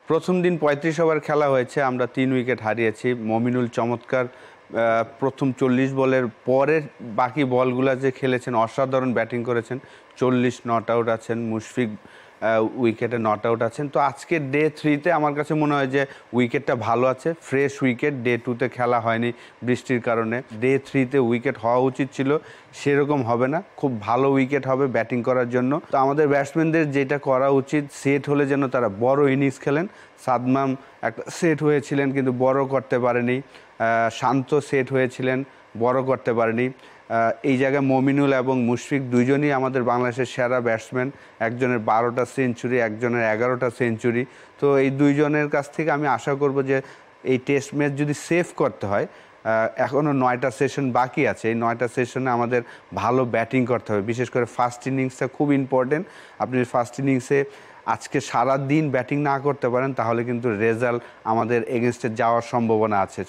প্রথম দিন ৩৫ ওভার খেলা হয়েছে, আমরা ৩ উইকেট হারিয়েছি। মমিনুল চমৎকার প্রথম ৪০ বলের পরের বাকি বলগুলো যে খেলেছেন অসাধারণ ব্যাটিং করেছেন। ৪০ নট আউট আছেন, মুশফিক উইকেটে নট আউট আছেন। তো আজকে ডে 3-তে আমার কাছে মনে হয় যে উইকেটটা ভালো আছে, ফ্রেশ উইকেট। ডে 2-তে খেলা হয়নি বৃষ্টির কারণে। ডে 3-তে উইকেট হওয়া উচিত ছিল, সেরকম হবে না। খুব ভালো উইকেট হবে ব্যাটিং করার জন্য। তো আমাদের ব্যাটসম্যানদের যেটা করা উচিত, সেট হলে যেন তারা বড় ইনিংস খেলেন। সাদমান একটা সেট হয়েছিলেন কিন্তু বড় করতে পারেনি। শান্ত সেট হয়েছিলেন, বড় করতে পারেনি। এই জায়গায় মমিনুল এবং মুশফিক দুইজনই আমাদের বাংলাদেশের সেরা ব্যাটসম্যান। একজনের 12টা সেঞ্চুরি, একজনের 11টা সেঞ্চুরি। তো এই দুইজনের কাছ থেকে আমি আশা করব যে এই টেস্ট ম্যাচ যদি সেভ করতে হয়, এখনও 9টা সেশন বাকি আছে। এই 9টা সেশনে আমাদের ভালো ব্যাটিং করতে হবে। বিশেষ করে ফার্স্ট ইনিংসটা খুব ইম্পর্টেন্ট। আপনি ফার্স্ট ইনিংসে আজকে সারা দিন ব্যাটিং না করতে পারেন, তাহলে কিন্তু রেজাল্ট আমাদের এগেনস্টে যাওয়ার সম্ভাবনা আছে।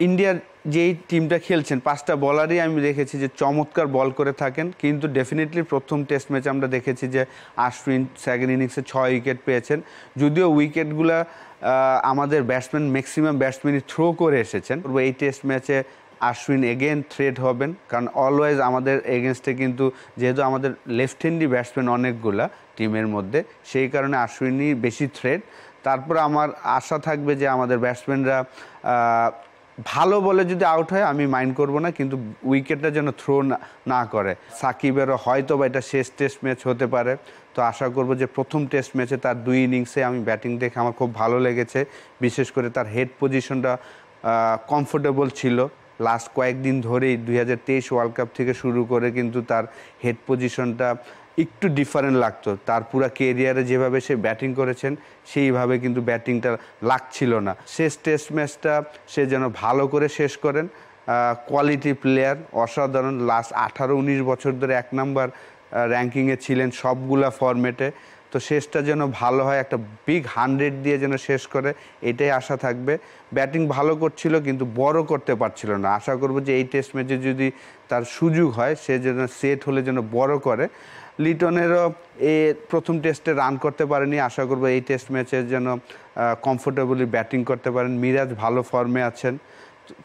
ইন্ডিয়ার যেই টিমটা খেলছেন 5টা বলারই আমি দেখেছি যে চমৎকার বল করে থাকেন, কিন্তু ডেফিনেটলি প্রথম টেস্ট ম্যাচে আমরা দেখেছি যে আশ্বিন সেকেন্ড ইনিংসে 6 উইকেট পেয়েছেন। যদিও উইকেটগুলো আমাদের ব্যাটসম্যান ম্যাক্সিমাম ব্যাটসম্যানই থ্রো করে এসেছেন। এই টেস্ট ম্যাচে আশ্বিন এগেন থ্রেট হবেন, কারণ অলওয়েজ আমাদের এগেনস্টে কিন্তু যেহেতু আমাদের লেফট হ্যান্ডি ব্যাটসম্যান অনেকগুলা টিমের মধ্যে, সেই কারণে আশ্বিনই বেশি থ্রেট। তারপর আমার আশা থাকবে যে আমাদের ব্যাটসম্যানরা ভালো বলে যদি আউট হয় আমি মাইন্ড করব না, কিন্তু উইকেটটা যেন থ্রো না করে। সাকিবেরও হয়তো বা এটা শেষ টেস্ট ম্যাচ হতে পারে। তো আশা করব যে প্রথম টেস্ট ম্যাচে তার 2 ইনিংসে আমি ব্যাটিং দেখে আমার খুব ভালো লেগেছে। বিশেষ করে তার হেড পজিশনটা কমফোর্টেবল ছিল। লাস্ট কয়েকদিন ধরেই 2023 ওয়ার্ল্ড কাপ থেকে শুরু করে কিন্তু তার হেড পজিশনটা একটু ডিফারেন্ট লাগতো। তার পুরো কেরিয়ারে যেভাবে সে ব্যাটিং করেছেন সেইভাবে কিন্তু ব্যাটিংটা লাগছিল না। শেষ টেস্ট ম্যাচটা সে যেন ভালো করে শেষ করেন। কোয়ালিটি প্লেয়ার, অসাধারণ। লাস্ট 18-19 বছর ধরে 1 নাম্বার র্যাঙ্কিংয়ে ছিলেন সবগুলা ফরম্যাটে। তো শেষটা যেন ভালো হয়, একটা বিগ 100 দিয়ে যেন শেষ করে, এটাই আশা থাকবে। ব্যাটিং ভালো করছিল কিন্তু বড় করতে পারছিল না। আশা করব যে এই টেস্ট ম্যাচে যদি তার সুযোগ হয়, সে যেন সেট হলে যেন বড় করে। লিটনেরও প্রথম টেস্টে রান করতে পারেনি। আশা করব এই টেস্ট ম্যাচে যেন কমফোর্টেবলি ব্যাটিং করতে পারেন। মিরাজ ভালো ফর্মে আছেন,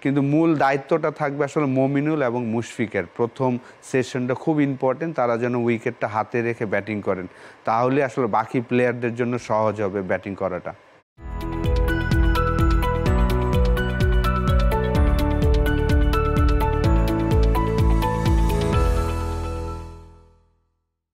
কিন্তু মূল দায়িত্বটা থাকবে আসলে মমিনুল এবং মুশফিকের। প্রথম সেশনটা খুব ইম্পর্টেন্ট, তারা যেন উইকেটটা হাতে রেখে ব্যাটিং করেন, তাহলে আসলে বাকি প্লেয়ারদের জন্য সহজ হবে ব্যাটিং করাটা।